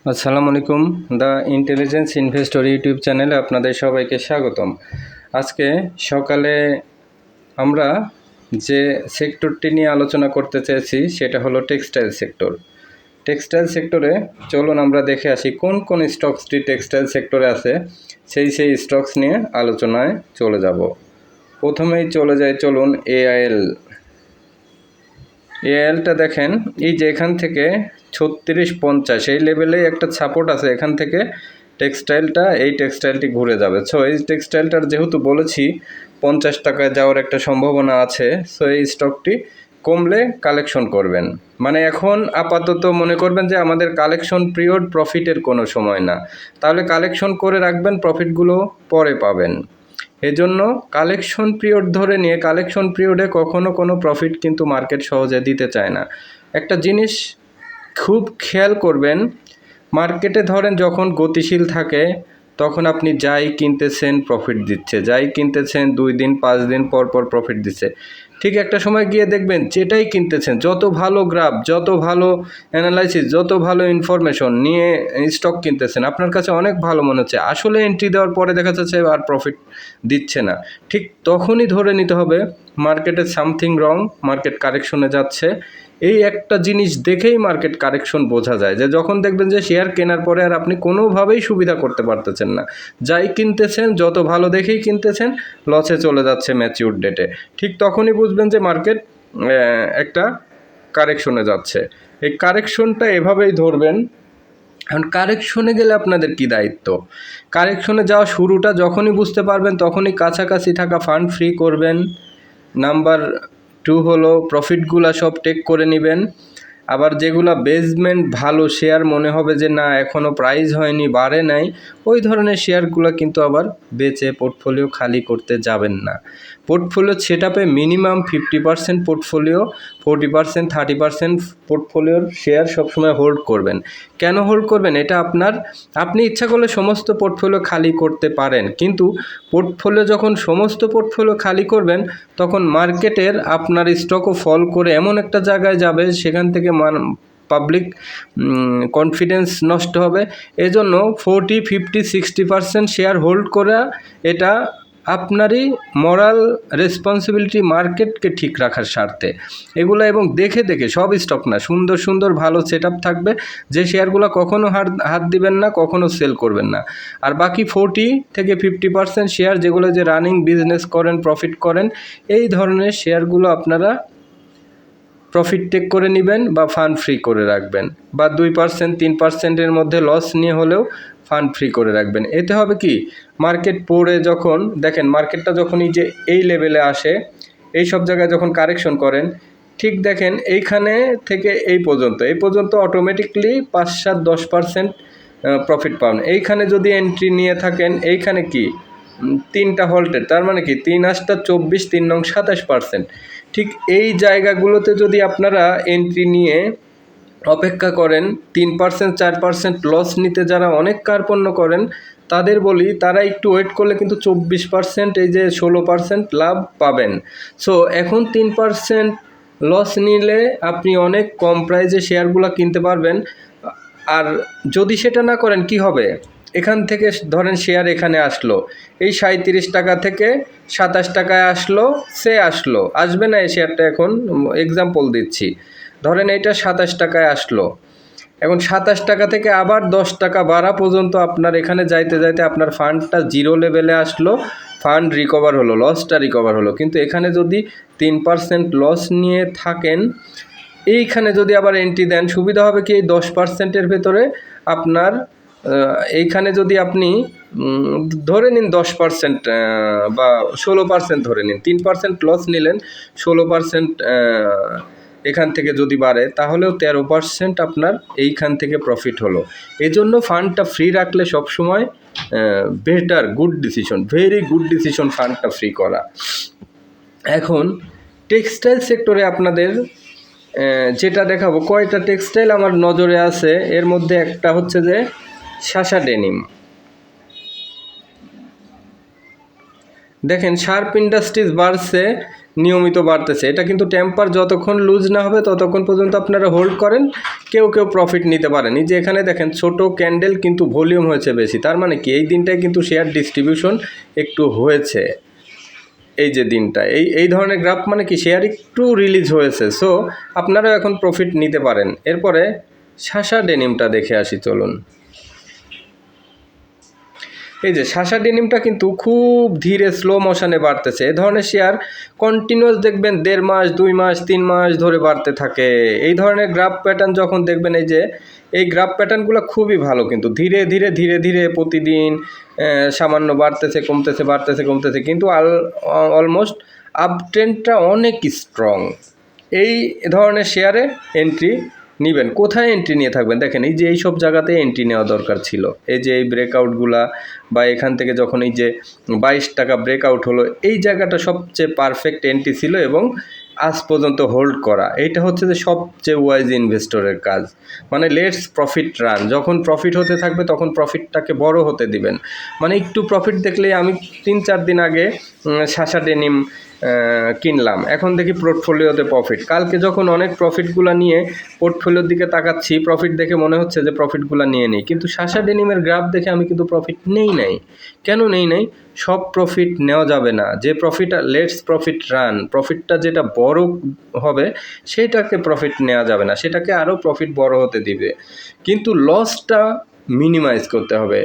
আসসালামু আলাইকুম। The intelligence investor YouTube চ্যানেলে আপনাদের সবাইকে স্বাগতম। আজকে সকালে আমরা যে সেক্টরটি নিয়ে আলোচনা করতে চেয়েছি সেটা হলো টেক্সটাইল সেক্টর। টেক্সটাইল সেক্টরে চলুন আমরা দেখে আসি কোন কোন স্টকসটি টেক্সটাইল সেক্টরে আছে, সেই স্টকস নিয়ে আলোচনায় চলে যাব। প্রথমেই চলে যাই, চলুন এআইএলটা দেখেন, এই যে এখান থেকে 3650 এই লেভেলে একটা সাপোর্ট আছে, এখান থেকে এই টেক্সটাইলটি ঘুরে যাবে। সো এই টেক্সটাইলটার যেহেতু বলেছি 50 টাকায় যাওয়ার একটা সম্ভাবনা আছে, সো এই স্টকটি কমলে কালেকশন করবেন। মানে এখন আপাতত মনে করবেন যে আমাদের কালেকশন পিরিয়ড, প্রফিটের কোনো সময় না, তাহলে কালেকশন করে রাখবেন, প্রফিটগুলো পরে পাবেন। এজন্য কালেকশন পিরিয়ড ধরে নিয়ে, কালেকশন পিরিয়ডে কখনো কোনো প্রফিট কিন্তু মার্কেট সহজে দিতে চায় না। একটা জিনিস খুব খেয়াল করবেন, মার্কেটে ধরেন যখন গতিশীল থাকে তখন আপনি যাই কিনতেছেন প্রফিট দিচ্ছে, যাই কিনতেছেন 2 দিন 5 দিন পর পর প্রফিট দিচ্ছে। ঠিক একটা সময় গিয়ে দেখবেন যেটাই কিনতেছেন, যত ভালো গ্রাফ, যত ভালো অ্যানালাইসিস, যত ভালো ইনফরমেশন নিয়ে স্টক কিনতেছেন, আপনার কাছে অনেক ভালো মনে হচ্ছে, আসলে এন্ট্রি দেওয়ার পরে দেখা যাচ্ছে আর প্রফিট দিচ্ছে না। ঠিক তখনই ধরে নিতে হবে মার্কেটে সামথিং রং, মার্কেট কারেকশনে যাচ্ছে। এই একটা জিনিস দেখেই মার্কেট কারেকশন বোঝা যায়, যে যখন দেখবেন যে শেয়ার কেনার পরে আর আপনি কোনোভাবেই সুবিধা করতে পারতেছেন না, যাই কিনতেছেন যত ভালো দেখেই কিনতেছেন, লসে চলে যাচ্ছে ম্যাচিউর ডেটে, ঠিক তখনই বুঝবেন যে মার্কেট একটা কারেকশনে যাচ্ছে। এই কারেকশনটা এভাবেই ধরবেন। এখন কারেকশনে গেলে আপনাদের কি দায়িত্ব? কারেকশনে যাওয়া শুরুটা যখনই বুঝতে পারবেন তখনই কাছাকাছি থাকা ফান্ড ফ্রি করবেন। নাম্বার 2 হলো প্রফিটগুলা সব টেক করে নেবেন। আবার যেগুলা বেসমেন্ট ভালো শেয়ার মনে হবে যে না এখনও প্রাইস হয়নি, বাড়ে নাই, ওই ধরনের শেয়ারগুলো কিন্তু আবার বেচে পোর্টফোলিও খালি করতে যাবেন না। পোর্টফোলিও সেট আপে মিনিমাম 50% পোর্টফোলিও, 40% 30% পোর্টফোলিওর শেয়ার সবসময় হোল্ড করবেন। কেন হোল্ড করবেন? এটা আপনি ইচ্ছা করলে সমস্ত পোর্টফোলিও খালি করতে পারেন, কিন্তু সমস্ত পোর্টফোলিও খালি করবেন তখন মার্কেটের আপনার স্টকও ফল করে এমন একটা জায়গায় যাবে, সেখান থেকে পাবলিক কনফিডেন্স নষ্ট হবে। এজন্য 40, 50, 60% শেয়ার হোল্ড করা, এটা আপনারই মরাল রেসপন্সিবিলিটি, মার্কেটকে ঠিক রাখার স্বার্থে এগুলো। এবং দেখে দেখে, সব স্টক না, সুন্দর সুন্দর ভালো সেট আপ থাকবে, যে শেয়ারগুলো কখনো হাত দিবেন না, কখনো সেল করবেন না। আর বাকি 40 থেকে 50% শেয়ার যেগুলো যে রানিং বিজনেস করেন, প্রফিট করেন, এই ধরনের শেয়ারগুলো আপনারা প্রফিট টেক করে নেবেন বা ফান্ড ফ্রি করে রাখবেন, বা 2% 3%-এর মধ্যে লস নিয়ে হলেও ফান্ড ফ্রি করে রাখবেন। এতে হবে কি, মার্কেট পড়ে যখন দেখেন, মার্কেটটা যখন এই লেভেলে আসে, এই সব জায়গায় যখন কারেকশন করেন, ঠিক দেখেন এইখানে থেকে এই পর্যন্ত অটোমেটিকলি 5-7-10% প্রফিট পাবেন। এইখানে যদি এন্ট্রি নিয়ে থাকেন, এইখানে কি 3টা হল্টের, তার মানে কি 3 × 8 = 24, 3 নং 27%। ঠিক এই জায়গাগুলোতে যদি আপনারা এন্ট্রি নিয়ে অপেক্ষা করেন, 3% 4% লস নিতে যারা অনেক কার্পণ্য করেন, তাদের বলি তারা একটু ওয়েট করলে কিন্তু 24%, এই যে 16% লাভ পাবেন। সো এখন 3% লস নিলে আপনি অনেক কম প্রাইসে শেয়ারগুলো কিনতে পারবেন। আর যদি সেটা না করেন কি হবে, এখান থেকে ধরেন শেয়ার এখানে আসলো, এই 37 টাকা থেকে 27 টাকায় আসবে না এই শেয়ারটা। এখন এক্সাম্পল দিচ্ছি, ধরেন এটা 27 টাকায় আসলো, এখন 27 টাকা থেকে আবার 10 টাকা বাড়া পর্যন্ত আপনার এখানে যাইতে যাইতে আপনার ফান্ডটা জিরো লেভেলে আসলো, ফান্ড রিকভার হলো, লসটা রিকভার হলো। কিন্তু এখানে যদি 3% লস নিয়ে থাকেন, এইখানে যদি আবার এন্ট্রি দেন, সুবিধা হবে কি, এই 10%-এর ভেতরে আপনার এইখানে যদি আপনি ধরে নিন 10% বা 16% ধরে নিন, 3% লস নিলেন, 16% এখান থেকে যদি বাড়ে, তাহলেও 13% আপনার এইখান থেকে প্রফিট হলো। এজন্য ফান্ডটা ফ্রি রাখলে সবসময় better, good decision, very good decision ফান্ডটা ফ্রি করা। এখন টেক্সটাইল সেক্টরে আপনাদের যেটা দেখাবো, কয়টা টেক্সটাইল আমার নজরে আছে, এর মধ্যে একটা হচ্ছে যে শাসা ডেনিম। দেখেন শার্প ইন্ডাস্ট্রিজ বাড়ছে, নিয়মিত বাড়তেছে। এটা কিন্তু টেম্পার যতক্ষণ লুজ না হবে ততক্ষণ পর্যন্ত আপনারা হোল্ড করেন, কেউ প্রফিট নিতে পারেন। এই যে এখানে দেখেন ছোট ক্যান্ডেল কিন্তু ভলিউম হয়েছে বেশি, তার মানে কি এই দিনটায় কিন্তু শেয়ার ডিস্ট্রিবিউশন একটু হয়েছে। এই যে দিনটা এই ধরনের গ্রাফ মানে কি শেয়ার একটু রিলিজ হয়েছে, সো আপনারাও এখন প্রফিট নিতে পারেন। এরপরে শাসা ডেনিমটা দেখে আসি চলুন। এই যে শাসা ডেনিমটা কিন্তু খুব ধীরে স্লো মোশনে বাড়তেছে। এ ধরনের শেয়ার কন্টিনিউয়াস দেখবেন 1.5 মাস 2 মাস 3 মাস ধরে বাড়তে থাকে। এই ধরনের গ্রাফ প্যাটার্ন যখন দেখবেন, এই যে এই গ্রাফ প্যাটার্নগুলো খুবই ভালো, কিন্তু ধীরে ধীরে ধীরে ধীরে প্রতিদিন সামান্য বাড়তেছে কমতেছে বাড়তেছে কমতেছে, কিন্তু অলমোস্ট আপ ট্রেন্ডটা অনেক স্ট্রং। এই ধরনের শেয়ারে এন্ট্রি নেবেন। কোথায় এন্ট্রি নিয়ে থাকবেন দেখেন, এই যে এই সব জায়গাতে এন্ট্রি নেওয়া দরকার ছিল। এই যে এই ব্রেকআউটগুলা বা এখান থেকে যখন এই যে 22 টাকা ব্রেকআউট হলো, এই জায়গাটা সবচেয়ে পারফেক্ট এন্ট্রি ছিল এবং আজ পর্যন্ত হোল্ড করা। এইটা হচ্ছে যে সবচেয়ে ওয়াইজ ইনভেস্টরের কাজ, মানে লেটস প্রফিট রান। যখন প্রফিট হতে থাকবে তখন প্রফিটটাকে বড় হতে দিবেন। মানে একটু প্রফিট দেখলে, আমি 3-4 দিন আগে শাসা ডেনিম কিনলাম, এখন দেখি পোর্টফোলিওতে প্রফিট। কালকে যখন অনেক প্রফিটগুলো নিয়ে পোর্টফোলিওর দিকে তাকাচ্ছি, প্রফিট দেখে মনে হচ্ছে যে প্রফিটগুলো নিয়ে নিই, কিন্তু শাসা ডেনিমের গ্রাফ দেখে আমি কিন্তু প্রফিট নাই। কেন নেই? সব প্রফিট নেওয়া যাবে না। যে প্রফিট, লেটস প্রফিট রান, প্রফিটটা যেটা বড় হবে সেটাকে প্রফিট নেওয়া যাবে না, সেটাকে আরও প্রফিট বড় হতে দিবে, কিন্তু লসটা মিনিমাইজ করতে হবে।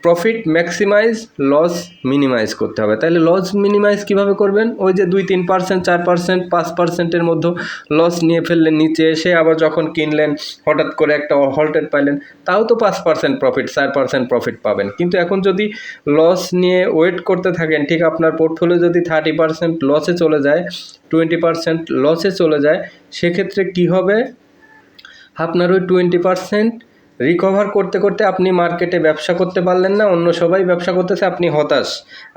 প্রফিট ম্যাক্সিমাইজ, লস মিনিমাইজ করতে হবে। তাহলে লস মিনিমাইজ কিভাবে করবেন? ওই যে 2-3%, 4%, 5%-এর মধ্যে লস নিয়ে ফেললেন, নিচে এসে আবার যখন কিনলেন হঠাৎ করে একটা হল্টেড পাইলেন, তাও তো 5% প্রফিট, 4% প্রফিট পাবেন। কিন্তু এখন যদি লস নিয়ে ওয়েট করতে থাকেন, ঠিক আপনার পোর্টফোলিও যদি 30% লসে চলে যায়, 20% লসে চলে যায়, সেক্ষেত্রে কি হবে? আপনার ওই 20% রিকভার করতে করতে আপনি মার্কেটে ব্যবসা করতে পারলেন না, অন্য সবাই ব্যবসা করতেছে, আপনি হতাশ।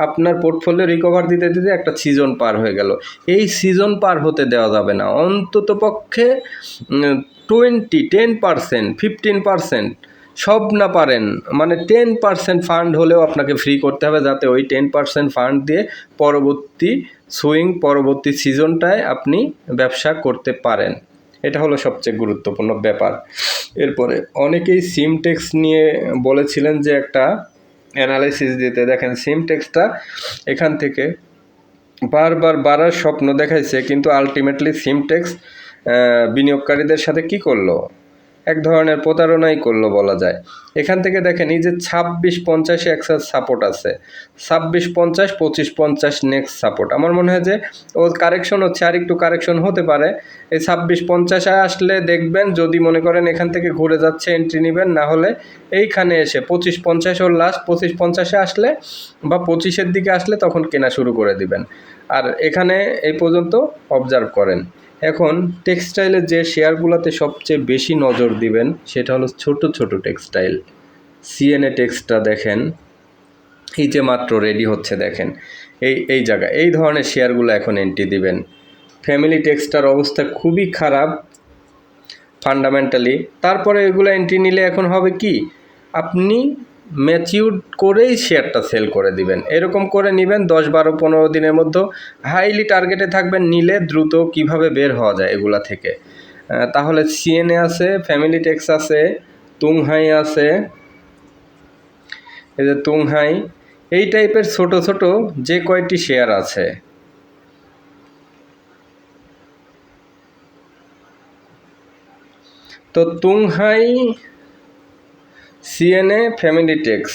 আপনার পোর্টফোলিও রিকভার দিতে দিতে একটা সিজন পার হয়ে গেল। এই সিজন পার হতে দেওয়া যাবে না। অন্তত পক্ষে 10%, 15% সব না পারেন, মানে 10% ফান্ড হলেও আপনাকে ফ্রি করতে হবে, যাতে ওই 10% ফান্ড দিয়ে পরবর্তী সিজনটায় আপনি ব্যবসা করতে পারেন। এটা হলো সবচেয়ে গুরুত্বপূর্ণ ব্যাপার। এরপরে অনেকেই সিমটেক্স নিয়ে বলেছিলেন যে একটা অ্যানালাইসিস দিতে। দেখেন সিমটেক্সটা এখান থেকে বারবার বাড়ার স্বপ্ন দেখাইছে, কিন্তু আলটিমেটলি সিমটেক্স বিনিয়োগকারীদের সাথে কি করলো? এক ধরনের প্রতারণাই করলো বলা যায়। এখান থেকে দেখেন, এই যে 26-50 একটা সাপোর্ট আছে, 26-50, 25-50 নেক্সট সাপোর্ট। আমার মনে হয় যে ও কারেকশন হচ্ছে, আর একটু কারেকশন হতে পারে। এই 26-50 আসলে দেখবেন, যদি মনে করেন এখান থেকে ঘুরে যাচ্ছে এন্ট্রি নেবেন, না হলে এইখানে এসে 25-50 ওর লাস্ট, 25-50 আসলে বা 25-এর দিকে আসলে তখন কেনা শুরু করে দিবেন। আর এখানে এই পর্যন্ত অবজার্ভ করেন। এখন টেক্সটাইলের যে শেয়ারগুলোতে সবচেয়ে বেশি নজর দিবেন সেটা হলো ছোট টেক্সটাইল। সিএনএ টেক্সটা দেখেন, এই যে মাত্র রেডি হচ্ছে দেখেন, এই জায়গা, এই ধরনের শেয়ারগুলো এখন এন্ট্রি দিবেন। ফ্যামিলি টেক্সটার অবস্থা খুবই খারাপ ফান্ডামেন্টালি, তারপরে এগুলো এন্ট্রি নিলে এখন হবে কি, আপনি ম্যাচিউর করেই শেয়ারটা সেল করে দিবেন। এরকম করে নেবেন 10-12-15 দিনের মধ্যে, হাইলি টার্গেটে থাকবেন, নিলে দ্রুত কিভাবে বের হওয়া যায় এগুলা থেকে। তাহলে সিএনএ আছে, ফ্যামিলি টেক্স আছে, তুংহাই আছে, এই যে তুংহাই, এই টাইপের ছোট যে কয়টি শেয়ার আছে, তো তুংহাই, সিএনএ, ফ্যামিলি টেক্স,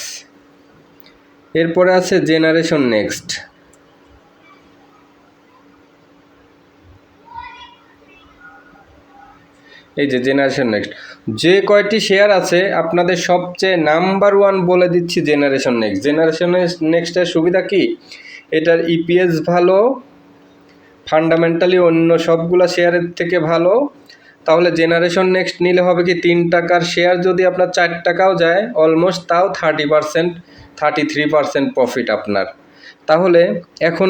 এরপরে আছে জেনারেশন নেক্সট। এই যে জেনারেশন নেক্সট, যে কয়টি শেয়ার আছে আপনাদের সবচেয়ে নাম্বার 1 বলে দিচ্ছি জেনারেশন নেক্সট। জেনারেশন নেক্সটের সুবিধা কি? এটার ইপিএস ভালো, ফান্ডামেন্টালি অন্য সবগুলো শেয়ারের থেকে ভালো। তাহলে জেনারেশন নেক্সট নিলে হবে কি, 3 টাকার শেয়ার যদি আপনার 4 টাকাও যায়, অলমোস্ট তাও 30%, 33% প্রফিট আপনার। তাহলে এখন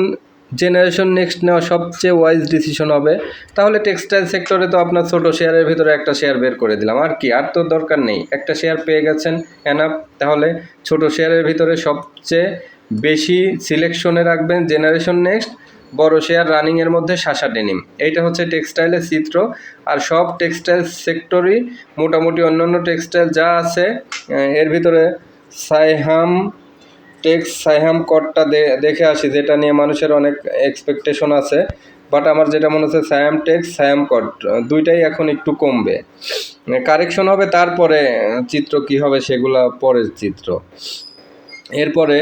জেনারেশন নেক্সট নেওয়া সবচেয়ে ওয়াইজ ডিসিশন হবে। তাহলে টেক্সটাইল সেক্টরে তো আপনার ছোট শেয়ারের ভিতরে একটা শেয়ার বের করে দিলাম, আর কি, আর তো দরকার নেই, একটা শেয়ার পেয়ে গেছেন, এনাফ। তাহলে ছোট শেয়ারের ভিতরে সবচেয়ে বেশি সিলেকশনে রাখবেন জেনারেশন নেক্সট, বড় শেয়ার রানিংয়ের মধ্যে শাসা ডেনিম। এইটা হচ্ছে টেক্সটাইলের চিত্র। আর সব টেক্সটাইল সেক্টরই মোটামুটি অন্যান্য টেক্সটাইল যা আছে এর ভিতরে সাইহাম সাইহাম কটটা দেখে আসি, যেটা নিয়ে মানুষের অনেক এক্সপেকটেশন আছে। বাট আমার যেটা মনে হচ্ছে সায়াম কট দুইটাই এখন একটু কমবে, কারেকশন হবে, তারপরে চিত্র কি হবে সেগুলা পরের চিত্র। এরপরে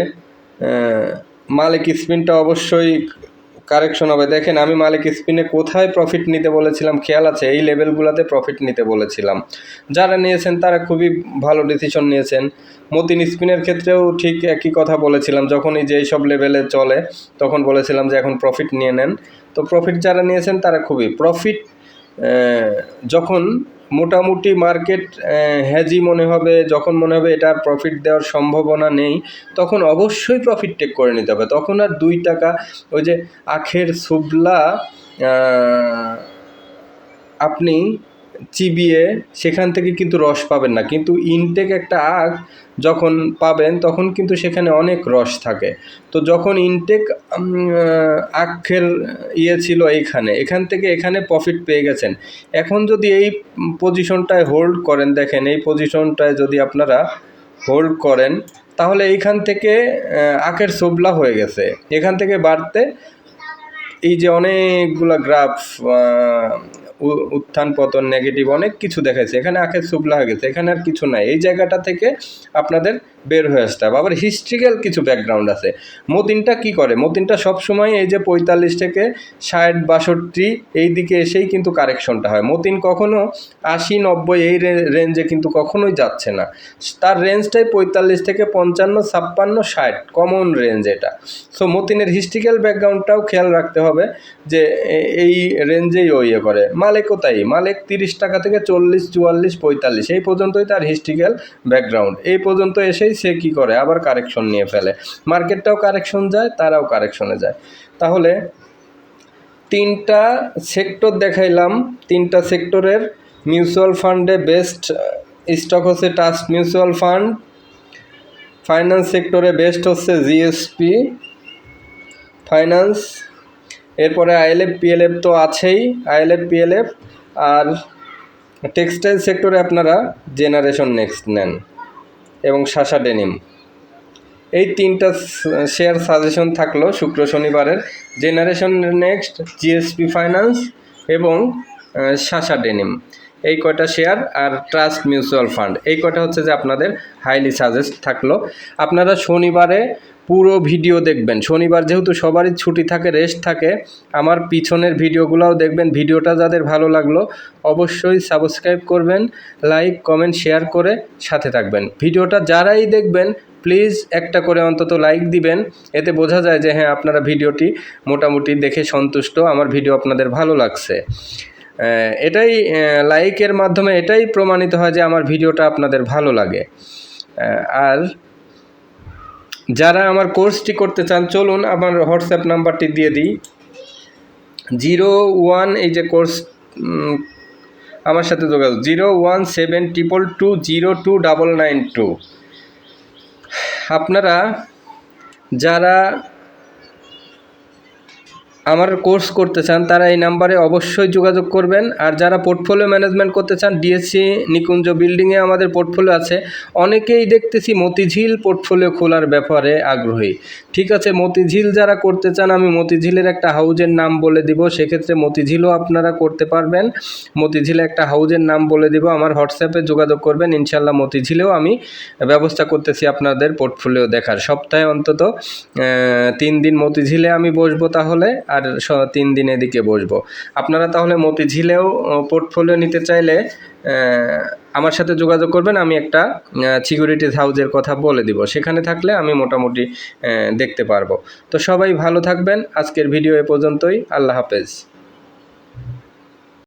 মালিক স্পিনটা অবশ্যই কারেকশন হবে। দেখেন আমি মালিক স্পিনে কোথায় প্রফিট নিতে বলেছিলাম খেয়াল আছে, এই লেভেলগুলোতে প্রফিট নিতে বলেছিলাম। যারা নিয়েছেন তারা খুবই ভালো ডিসিশন নিয়েছেন। মতিন স্পিনের ক্ষেত্রেও ঠিক একই কথা বলেছিলাম, যখনই যেই সব লেভেলে চলে তখন বলেছিলাম যে এখন প্রফিট নিয়ে নেন। তো প্রফিট যারা নিয়েছেন তারা খুবই প্রফিট, যখন মোটামুটি মার্কেট হ্যাজি মনে হবে, যখন মনে হবে এটার প্রফিট দেওয়ার সম্ভাবনা নেই, তখন অবশ্যই প্রফিট টেক করে নিতে হবে। তখন আর 2 টাকা ওই যে আখের সুবলা আপনি চিবিয়ে সেখান থেকে কিন্তু রস পাবেন না, কিন্তু ইনটেক একটা আখ যখন পাবেন তখন কিন্তু সেখানে অনেক রস থাকে। তো যখন ইনটেক আখের ছিল এখান থেকে এখানে প্রফিট পেয়ে গেছেন, এখন যদি এই পজিশনটায় হোল্ড করেন, দেখেন এই পজিশনটায় যদি আপনারা হোল্ড করেন তাহলে এইখান থেকে আখের সোবলা হয়ে গেছে, এখান থেকে বাড়তে এই যে অনেকগুলা গ্রাফ উত্থান পতন নেগেটিভ অনেক কিছু দেখাইছে, এখানে আখের সুবলা হয়ে গেছে, এখানে আর কিছু নাই। এই জায়গাটা থেকে আপনাদের বের হয়ে আসতে হবে। আবার হিস্ট্রিক্যাল কিছু ব্যাকগ্রাউন্ড আছে। মতিনটা কি করে, মতিনটা সবসময় এই যে 45 থেকে 60-62 এই দিকে এসেই কিন্তু কারেকশনটা হয়। মতিন কখনো 80-90 এই রেঞ্জে কিন্তু কখনোই যাচ্ছে না, তার রেঞ্জটাই 45 থেকে 55-56-60 কমন রেঞ্জ এটা। সো মতিনের হিস্ট্রিক্যাল ব্যাকগ্রাউন্ডটাও খেয়াল রাখতে হবে যে এই রেঞ্জেই ও ইয়ে করে। মালিকও তাই, মালিক 30 টাকা থেকে 40-44-45 এই পর্যন্তই তার হিস্ট্রিক্যাল ব্যাকগ্রাউন্ড। এই পর্যন্ত এসেই সে কী করে, আবার কারেকশন নিয়ে ফেলে, মার্কেটটাও কারেকশন যায়, তারাও কারেকশনে যায়। তাহলে 3টা সেক্টর দেখাইলাম, 3টা সেক্টরের মিউচুয়াল ফান্ডে বেস্ট স্টক হচ্ছে ট্রাস্ট মিউচুয়াল ফান্ড, ফাইন্যান্স সেক্টরে বেস্ট হচ্ছে জিএসপি ফাইন্যান্স, এরপরে আইএলএফ পিএলএফ তো আছেই, আইএলএফ পিএলএফ, আর টেক্সটাইল সেক্টরে আপনারা জেনারেশন নেক্সট নেন এবং শাসা ডেনিম। এই 3টা শেয়ার সাজেশন থাকলো শুক্র শনিবারের, জেনারেশন নেক্সট, জিএসপি ফাইন্যান্স এবং শাসা ডেনিম, এই কয়টা শেয়ার, আর ট্রাস্ট মিউচুয়াল ফান্ড, এই কয়টা হচ্ছে যে আপনাদের হাইলি সাজেস্ট থাকলো। আপনারা শনিবারে পুরো ভিডিও দেখবেন, শনিবার যেহেতু সবারই ছুটি থাকে, রেস্ট থাকে, আমার পিছনের ভিডিওগুলোও দেখবেন। ভিডিওটা যাদের ভালো লাগলো অবশ্যই সাবস্ক্রাইব করবেন, লাইক কমেন্ট শেয়ার করে সাথে থাকবেন। ভিডিওটা যারাই দেখবেন প্লিজ একটা করে অন্তত লাইক দিবেন, এতে বোঝা যায় যে হ্যাঁ আপনারা ভিডিওটি মোটামুটি দেখে সন্তুষ্ট, আমার ভিডিও আপনাদের ভালো লাগছে। এটাই লাইকের মাধ্যমে এটাই প্রমাণিত হয় যে আমার ভিডিওটা আপনাদের ভালো লাগে। আর যারা আমার কোর্সটি করতে চান চলুন আমার হোয়াটসঅ্যাপ নাম্বারটি দিয়ে দিই, 01 এই যে কোর্স আমার সাথে যোগাযোগ 01722202992। আপনারা যারা আমার কোর্স করতে চান তারা এই নাম্বারে অবশ্যই যোগাযোগ করবেন। আর যারা পোর্টফোলিও ম্যানেজমেন্ট করতে চান, ডিএসসি নিকুঞ্জ বিল্ডিংয়ে আমাদের পোর্টফোলিও আছে, অনেকেই দেখতেছি মতিঝিল পোর্টফোলিও খোলার ব্যাপারে আগ্রহী। ঠিক আছে, মতিঝিল যারা করতে চান আমি মতিঝিলের একটা হাউজের নাম বলে দিব, সেক্ষেত্রে মতিঝিলও আপনারা করতে পারবেন। মতিঝিলে একটা হাউজের নাম বলে দিব, আমার হোয়াটসঅ্যাপে যোগাযোগ করবেন, ইনশাল্লাহ মতিঝিলেও আমি ব্যবস্থা করতেছি আপনাদের পোর্টফোলিও দেখার। সপ্তাহে অন্তত 3 দিন মতিঝিলে আমি বসবো, তাহলে আর 3 দিন এদিকে বসবো। আপনারা তাহলে মতিঝিলেও পোর্টফোলিও নিতে চাইলে আমার সাথে যোগাযোগ করবেন, আমি একটা সিকিউরিটিজ হাউজের কথা বলে দিব, সেখানে থাকলে আমি মোটামুটি দেখতে পারবো। তো সবাই ভালো থাকবেন, আজকের ভিডিও এ পর্যন্তই, আল্লাহ হাফেজ।